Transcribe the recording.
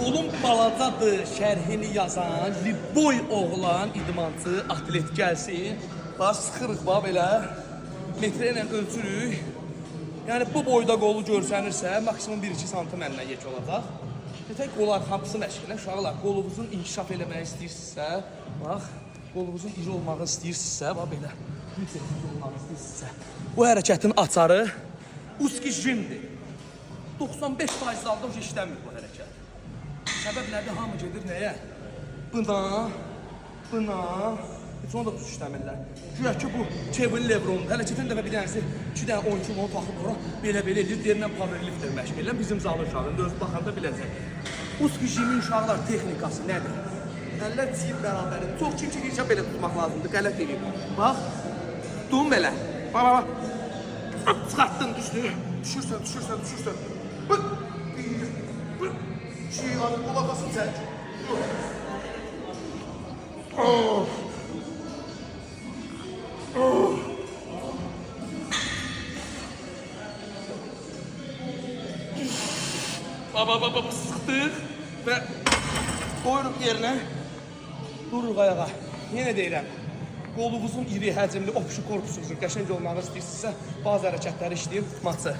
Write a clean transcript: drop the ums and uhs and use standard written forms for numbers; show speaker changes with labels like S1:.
S1: Qolum balacadır şərhini yazan Liboy oğlan idmançı atlet gəlsin. Bax sıxırıq bax belə. Metre ilə ölçürük. Yəni bu boyda qolu görsənirsə maksimum 1-2 sm məndən yek olacaq. Tək qol arxamısı məşqinə uşaqlar qolunuzun inkişaf eləmək istəyirsinizsə, bax qolunuzun iri olmağı istəyirsinizsə, bax belə. Olmağı istəyirsinizsə, bu hərəkətin açarı Uski jimdir. 95% zalda işləmir bu hərəkət. Səbəb nədir? Hamı gedir nəyə? Buna. Heç onu da düz işləmirlər. Güya ki bu Kevin Lebron'un. Hələ keçən dəfə bir dənəsi 2 dənə oyuncu onu taxıb ora belə edir. Deyirəm powerlifter məşq edirəm. Bizim zalın uşağında öz baxanda biləcək. Uski jimin uşaqlar texnikası nədir? Əllər çiyib bərabərdir. Çox çirkiliyəcə belə tutmaq lazımdır. Qələt edir. Bax. Tutdum belə. Bax. Çıxartdın, düşürsən. Bık. Qulaqasın çək. Baba sıxdıq və qoyuruq yerinə, dururuq ayağa. Yenə deyirəm, qolunuzun iri, həcmli, opşu korpusunuzun qəşəng olmağı istəyirsinizsə, bazı hərəkətləri işləyib maçı.